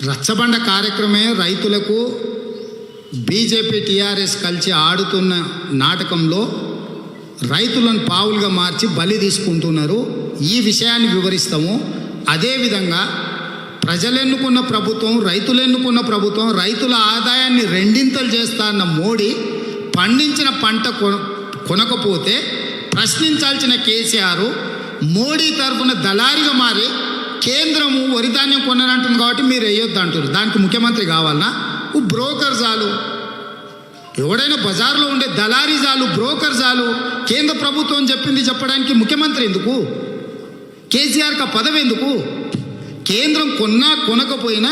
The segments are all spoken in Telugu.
రచ్చబండ కార్యక్రమే రైతులకు బీజేపీ టీఆర్ఎస్ కలిసి ఆడుతున్న నాటకంలో రైతులను పావులుగా మార్చి బలి తీసుకుంటున్నారు. ఈ విషయాన్ని వివరిస్తాము. అదేవిధంగా ప్రజలు ఎన్నుకున్న ప్రభుత్వం, రైతులు ఎన్నుకున్న ప్రభుత్వం రైతుల ఆదాయాన్ని రెండింతలు చేస్తా అన్న మోడీ పండించిన పంట కొనకపోతే ప్రశ్నించాల్సిన కేసీఆర్ మోడీ తరఫున దళారిగా మారి కేంద్రము వరి ధాన్యం కొననంటుంది కాబట్టి మీరు వేయొద్దు అంటారు. దానికి ముఖ్యమంత్రి కావాలన్నా? బ్రోకర్ చాలు, ఎవడైనా బజార్లో ఉండే దళారీ చాలు, బ్రోకర్ చాలు. కేంద్ర ప్రభుత్వం చెప్పింది చెప్పడానికి ముఖ్యమంత్రి ఎందుకు? కేసీఆర్కి ఆ పదవి ఎందుకు? కేంద్రం కొనకపోయినా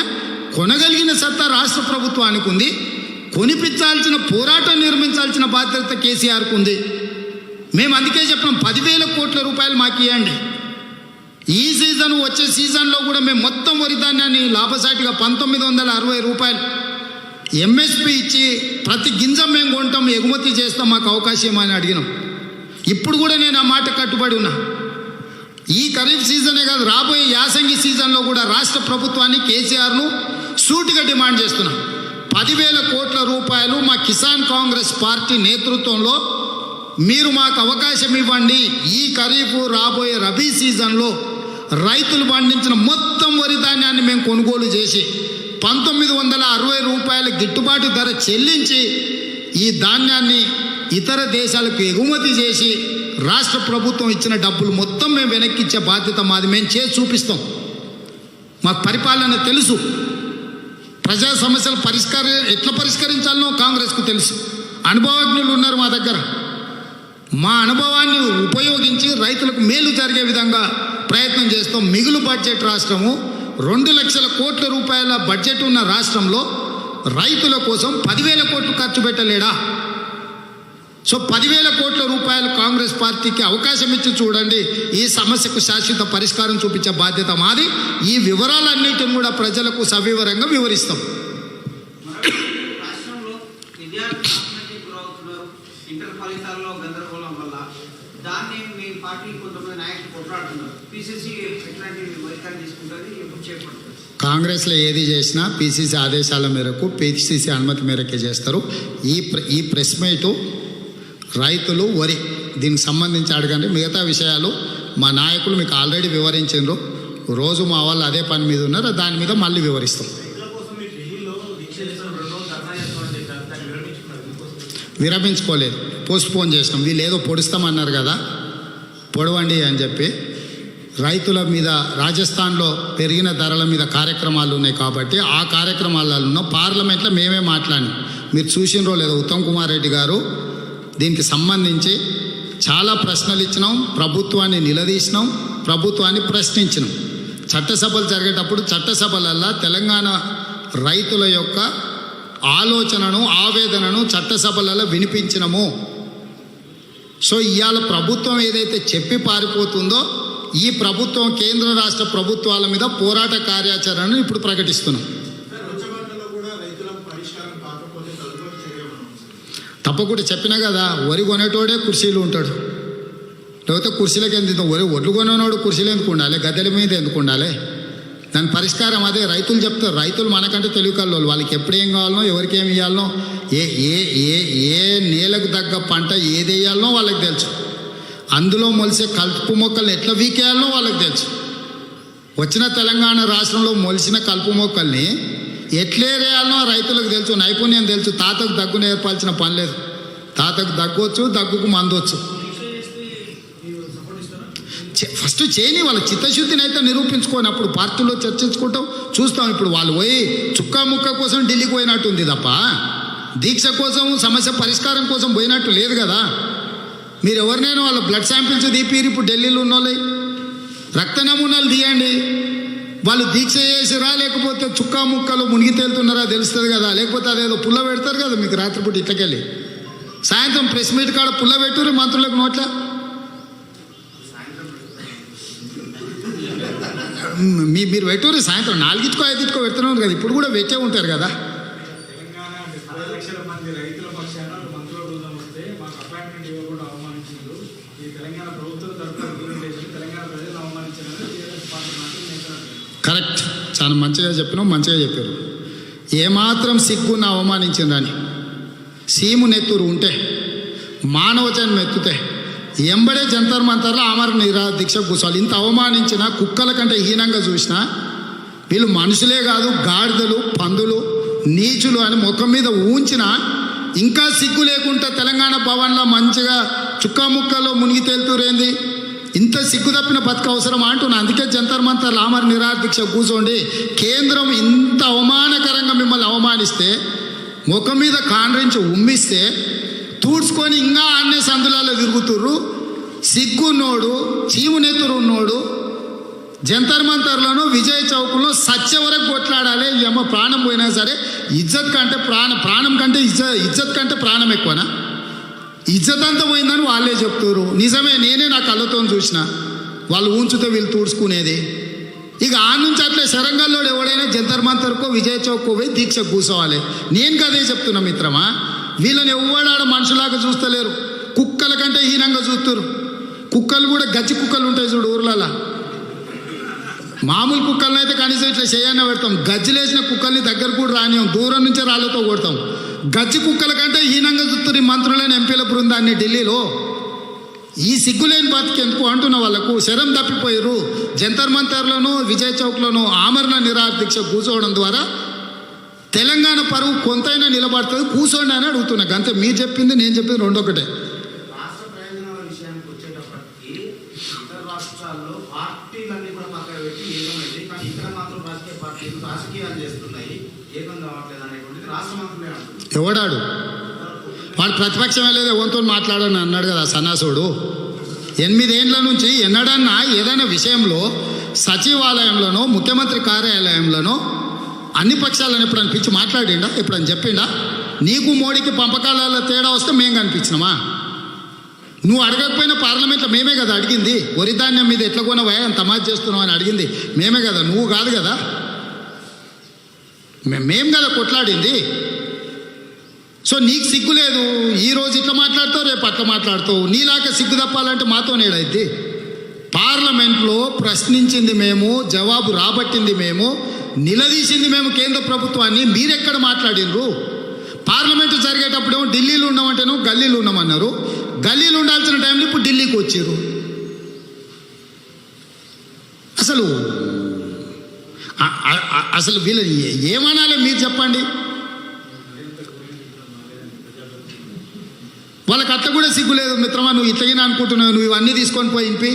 కొనగలిగిన సత్తా రాష్ట్ర ప్రభుత్వానికి ఉంది. కొనిపించాల్సిన, పోరాటం నిర్మించాల్సిన బాధ్యత కేసీఆర్కు ఉంది. మేము అందుకే చెప్పినాం 10,000 కోట్ల రూపాయలు మాకు ఇవ్వండి. ఈ సీజన్, వచ్చే సీజన్లో కూడా మేము మొత్తం వరి ధాన్యాన్ని లాభసాటిగా 1960 రూపాయలు ఎంఎస్పి ఇచ్చి ప్రతి గింజ మేము కొంటాం, ఎగుమతి చేస్తాం, మాకు అవకాశం అని అడిగినాం. ఇప్పుడు కూడా నేను ఆ మాట కట్టుబడి ఉన్నా. ఈ ఖరీఫ్ సీజనే కాదు, రాబోయే యాసంగి సీజన్లో కూడా రాష్ట్ర ప్రభుత్వాన్ని, కేసీఆర్ను సూటిగా డిమాండ్ చేస్తున్నాం. 10,000 కోట్ల రూపాయలు మా కిసాన్ కాంగ్రెస్ పార్టీ నేతృత్వంలో మీరు మాకు అవకాశం ఇవ్వండి. ఈ ఖరీఫ్, రాబోయే రబీ సీజన్లో రైతులు పండించిన మొత్తం వరి ధాన్యాన్ని మేము కొనుగోలు చేసి 1960 రూపాయల గిట్టుబాటు ధర చెల్లించి ఈ ధాన్యాన్ని ఇతర దేశాలకు ఎగుమతి చేసి రాష్ట్ర ప్రభుత్వం ఇచ్చిన డబ్బులు మొత్తం మేము వెనక్కిచ్చే బాధ్యత మాది. మేము చేసి చూపిస్తాం. మాకు పరిపాలన తెలుసు. ప్రజా సమస్యల ఎట్లా పరిష్కరించాలనో కాంగ్రెస్కు తెలుసు. అనుభవజ్ఞులు ఉన్నారు మా దగ్గర. మా అనుభవాన్ని ఉపయోగించి రైతులకు మేలు జరిగే విధంగా ప్రయత్నం చేస్తాం. మిగులు బడ్జెట్ రాష్ట్రము, 2 లక్షల కోట్ల రూపాయల బడ్జెట్ ఉన్న రాష్ట్రంలో రైతుల కోసం 10,000 కోట్లు ఖర్చు పెట్టలేడా? సో 10,000 కోట్ల రూపాయలు కాంగ్రెస్ పార్టీకి అవకాశం ఇచ్చి చూడండి. ఈ సమస్యకు శాశ్వత పరిష్కారం చూపించే బాధ్యత మాది. ఈ వివరాలన్నిటిని కూడా ప్రజలకు సవివరంగా వివరిస్తాం. ఇంటర్ ఫలితాల్లో గందరగోళం వల్ల దాన్ని మీ పార్టీ కొంతమంది నాయకులు కొట్లాడుతున్నారు. పిసిసి ఎట్లాంటి వైఖరి తీసుకుంటుంది, ఎప్పుడు చేపడుతుంది? కాంగ్రెస్లో ఏది చేసినా పిసిసి ఆదేశాల మేరకు, పిసిసి అనుమతి మేరకే చేస్తారు. ఈ ప్రెస్ మీటు రైతులు, వరి దీనికి సంబంధించి అడగండి. మిగతా విషయాలు మా నాయకులు మీకు ఆల్రెడీ వివరించారు. రోజు మా వాళ్ళు అదే పని మీద ఉన్నారు. దాని మీద మళ్ళీ వివరిస్తాం. విరమించుకోలేదు, పోస్ట్పోన్ చేసినాం. వీళ్ళు ఏదో పొడుస్తామన్నారు కదా, పొడవండి అని చెప్పి. రైతుల మీద రాజస్థాన్లో పెరిగిన ధరల మీద కార్యక్రమాలు ఉన్నాయి కాబట్టి ఆ కార్యక్రమాలలో పార్లమెంట్లో మేమే మాట్లాడినాం. మీరు చూసినరో లేదో, ఉత్తమ్ కుమార్ రెడ్డి గారు దీనికి సంబంధించి చాలా ప్రశ్నలు ఇచ్చినాం, ప్రభుత్వాన్ని నిలదీసినాం, ప్రభుత్వాన్ని ప్రశ్నించినాం. చట్టసభలు జరిగేటప్పుడు చట్టసభలల్లో తెలంగాణ రైతుల యొక్క ఆలోచనను, ఆవేదనను చట్టసభలలో వినిపించినము. సో ఇవాళ ప్రభుత్వం ఏదైతే చెప్పి పారిపోతుందో, ఈ ప్రభుత్వం కేంద్ర రాష్ట్ర ప్రభుత్వాల మీద పోరాట కార్యాచరణను ఇప్పుడు ప్రకటిస్తున్నాం. తప్పకుండా చెప్పినా కదా, వరి కొనేటోడే కుర్చీలు ఉంటాడు, లేకపోతే కుర్చీలకు ఎందుకు? ఒడ్లు కొనేవాడు కుర్చీలు ఎందుకు ఉండాలి? గద్దెల మీద ఎందుకు ఉండాలి? దాని పరిష్కారం అదే. రైతులు చెప్తారు. రైతులు మనకంటే తెలివికల్లోళ్ళు. వాళ్ళకి ఎప్పుడు ఏం కావాలనో, ఎవరికి ఏమి ఇవ్వాలనో, ఏ నేలకు తగ్గ పంట ఏది వేయాలనో వాళ్ళకి తెలుసు. అందులో మొలిసే కలుపు మొక్కల్ని ఎట్లా వీకేయాలనో వాళ్ళకి తెలుసు. వచ్చిన తెలంగాణ రాష్ట్రంలో మొలిసిన కలుపు మొక్కల్ని ఎట్లేరేయాలనో రైతులకు తెలుసు, నైపుణ్యం తెలుసు. తాతకు దగ్గు నేర్పాల్సిన పని లేదు. తాతకు దగ్గొచ్చు, దగ్గుకు మందొచ్చు. ఫస్ట్ చేయని వాళ్ళ చిత్తశుద్ధిని అయితే నిరూపించుకోనప్పుడు పార్టీలో చర్చించుకుంటాం, చూస్తాం. ఇప్పుడు వాళ్ళు పోయి చుక్కా ముక్క కోసం ఢిల్లీకి పోయినట్టుంది తప్ప దీక్ష కోసం, సమస్య పరిష్కారం కోసం పోయినట్టు లేదు కదా. మీరు ఎవరినైనా వాళ్ళ బ్లడ్ శాంపిల్స్ తీపిరు. ఇప్పుడు ఢిల్లీలో ఉన్న వాళ్ళు రక్త నమూనాలు తీయండి. వాళ్ళు దీక్ష చేసిరా, లేకపోతే చుక్కా ముక్కలు మునిగి తేలుతున్నారా తెలుస్తుంది కదా. లేకపోతే అదేదో పుల్ల పెడతారు కదా మీకు రాత్రిపూట. ఇట్లకెళ్ళి సాయంత్రం ప్రెస్ మీట్ కాడ పుల్ల పెట్టుర్రు మంత్రులకు నోట్ల. మీరు పెట్టుర్రు సాయంత్రం 4కి 5కి పెడుతున్నారు కదా. ఇప్పుడు కూడా పెట్టే ఉంటారు కదా. కరెక్ట్, చాలా మంచిగా చెప్పినావు, మంచిగా చెప్పారు. ఏమాత్రం సిగ్గున్న అవమానించిందని సీము నెత్తురు ఉంటే మానవచనం ఎత్తుతే ఎంబడే జంతర్ మంతర్లో ఆమర నిరాహార దీక్ష కూర్చోవాలి. ఇంత అవమానించిన కుక్కల కంటే హీనంగా చూసినా వీళ్ళు మనుషులే కాదు, గాడిదలు, పందులు, నీచులు అని ముఖం మీద ఊంచిన ఇంకా సిగ్గు లేకుండా తెలంగాణ భవన్లో మంచిగా చుక్కా ముక్కలో మునిగి తేలుతురేంది? ఇంత సిగ్గు తప్పిన బతుక అవసరం అంటున్నా. అందుకే జంతర్ మంతర్ ఆమర నిరాహార దీక్ష కూర్చోండి. కేంద్రం ఇంత అవమానకరంగా మిమ్మల్ని అవమానిస్తే, ముఖం మీద కాండ్రించి ఉమ్మిస్తే తూడ్చుకొని ఇంకా అన్నే సందులలో తిరుగుతుర్రు. సిగ్గున్నోడు, చీమునెత్తురు ఉన్నోడు జంతర్ మంతర్లోనూ విజయ్ చౌక్లో సత్య వరకు కొట్లాడాలి. ఏమో ప్రాణం పోయినా సరే ఇజ్జత్ కంటే ప్రాణం కంటే ఇజ్జత్ కంటే ప్రాణం ఎక్కువనా? ఇజ్జత్ అంతా పోయిందని వాళ్ళే చెప్తారు. నిజమే, నేనే నా కళ్ళతో చూసిన. వాళ్ళు ఉంచితే వీళ్ళు తూడ్చుకునేది. ఇక ఆ నుంచి అట్లే శరంగల్లో ఎవడైనా జంతర్ మంతర్కో విజయ్ చౌక్కో పోయి దీక్ష కూర్చోవాలి. నేను కదే చెప్తున్నా మిత్రమా. వీళ్ళని ఎవడాడ మనుషులాగా చూస్తలేరు, కుక్కల కంటే హీనంగా చూస్తారు. కుక్కలు కూడా గజ్జి కుక్కలు ఉంటాయి చూడు ఊర్లలో. మామూలు కుక్కలను అయితే కనీసం ఇట్లా చేయనే పెడతాం. గజ్జిలేసిన కుక్కల్ని దగ్గర కూడా రానియం, దూరం నుంచే రాళ్లతో కొడతాం. గజ్జి కుక్కల కంటే హీనంగా చూస్తారు ఈ మంత్రులైన ఎంపీల బృందాన్ని ఢిల్లీలో. ఈ సిగ్గులేని బతికెందుకు అంటున్న వాళ్ళకు శరం తప్పిపోయారు. జంతర్ మంతర్లోనూ విజయ్ చౌక్లోనూ ఆమరణ నిరాహార దీక్ష కూర్చోవడం ద్వారా తెలంగాణ పరువు కొంతైనా నిలబడుతుంది. కూర్చోండి అని అడుగుతున్నా. అంతే, మీరు చెప్పింది నేను చెప్పింది రెండు ఒకటే. రాష్ట్ర ప్రయోజనాల విషయానికి వచ్చేటప్పటికి ఇతర రాష్ట్రాల్లో పార్టీలన్నీ కూడా పక్కన పెట్టి ఏకమైంది, కానీ ఇక్కడ మాత్రం రాజకీయ పార్టీలు రాజకీయాలు చేస్తున్నాయి, ఏకం కావట్లేదు అనేటువంటిది రాష్ట్ర మంత్రులే అంటున్నారు. ఎవడాడు? వాడు ప్రతిపక్షమే లేదు, ఎవరితో మాట్లాడని అన్నాడు కదా సన్నాసుడు. 8 ఏళ్ల నుంచి ఎన్నడన్నా ఏదైనా విషయంలో సచివాలయంలోనో ముఖ్యమంత్రి కార్యాలయంలోనో అన్ని పక్షాలను ఎప్పుడైనా పిలిచి మాట్లాడిండా? ఎప్పుడైనా చెప్పిండా? నీకు మోడీకి పంపకాలలో తేడా వస్తే మేము కనిపించినామా? నువ్వు అడగకపోయినా పార్లమెంట్లో మేమే కదా అడిగింది. వరి ధాన్యం మీద ఎట్లా కొనవా అని తమాజ్ చేస్తున్నావు అని అడిగింది మేమే కదా, నువ్వు కాదు కదా. మేం కదా కొట్లాడింది. సో నీకు సిగ్గు లేదు. ఈరోజు ఇట్లా మాట్లాడుతావు, రేపు అట్లా మాట్లాడుతావు. నీలాగా సిగ్గు తప్పాలంటే మాతో నేడైద్ది. పార్లమెంట్లో ప్రశ్నించింది మేము, జవాబు రాబట్టింది మేము, నిలదీసింది మేము కేంద్ర ప్రభుత్వాన్ని. మీరెక్కడ మాట్లాడినరు? పార్లమెంటు జరిగేటప్పుడేమో ఢిల్లీలో ఉన్నామంటేనో గల్లీలో ఉన్నామన్నారు. గల్లీలో ఉండాల్సిన టైంలో ఇప్పుడు ఢిల్లీకి వచ్చారు. అసలు వీళ్ళు ఏమనాలి మీరు చెప్పండి. వాళ్ళకి అట్లా కూడా సిగ్గు లేదు. మిత్రమా, నువ్వు ఇట్లగిన అనుకుంటున్నావు, నువ్వు ఇవన్నీ తీసుకొని పోయి ఇంపి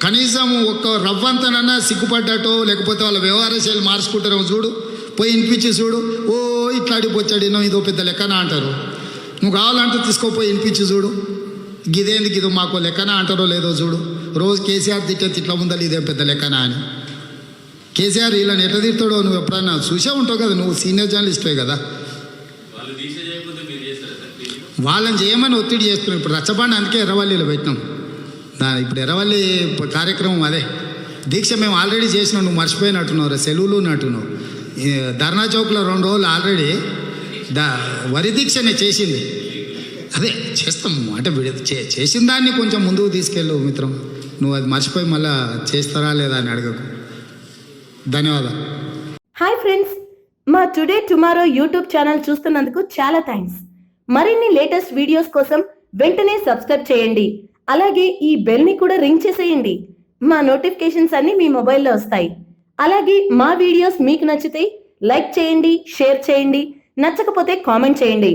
కనీసం ఒక్క రవ్వంతనన్నా సిగ్గుపడ్డాటో లేకపోతే వాళ్ళ వ్యవహార శైలి మార్చుకుంటారేమో చూడు. పోయి వినిపించి చూడు. ఓ ఇట్లాడిపోచ్చాడినో ఇదో పెద్ద లెక్కన అంటారు. నువ్వు కావాలంటే తీసుకోపోయి వినిపించి చూడు. గిదేందుకు ఇదో మాకు లెక్కన అంటారో లేదో చూడు. రోజు కేసీఆర్ తిట్టే తిట్ల ముందలు ఇదేం పెద్ద లెక్కన అని. కేసీఆర్ వీళ్ళని ఎట్లా తిడతాడో నువ్వు ఎప్పుడన్నా చూసే ఉంటావు కదా. నువ్వు సీనియర్ జర్నలిస్టే కదా. వాళ్ళని చేయమని ఒత్తిడి చేస్తున్నాం. ఇప్పుడు రచ్చబండ అందుకే ఎర్రవల్లిలో పెట్టినాం. ఇప్పుడు ఎర్రవల్లి కార్యక్రమం అదే దీక్ష మేము ఆల్రెడీ చేసినాం. నువ్వు మర్చిపోయినట్టున్నావు, సెలవులు ఉన్నట్టున్నావు. ధర్నా చౌక్లో 2 రోజులు ఆల్రెడీ వరి దీక్షనే చేసింది. అదే చేస్తాం అంటే చేసిన దాన్ని కొంచెం ముందుకు తీసుకెళ్ళు మిత్రం. నువ్వు అది మర్చిపోయి మళ్ళీ చేస్తారా లేదా అని అడగకు. ధన్యవాదాలు. హాయ్ ఫ్రెండ్స్, మా టుడే టుమారో యూట్యూబ్ ఛానల్ చూస్తున్నందుకు చాలా థ్యాంక్స్. మరిన్ని లేటెస్ట్ వీడియోస్ కోసం వెంటనే సబ్స్క్రైబ్ చేయండి. అలాగే ఈ బెల్ని కూడా రింగ్ చేసేయండి. మా నోటిఫికేషన్స్ అన్ని మీ మొబైల్లో వస్తాయి. అలాగే మా వీడియోస్ మీకు నచ్చితే లైక్ చేయండి, షేర్ చేయండి, నచ్చకపోతే కామెంట్ చేయండి.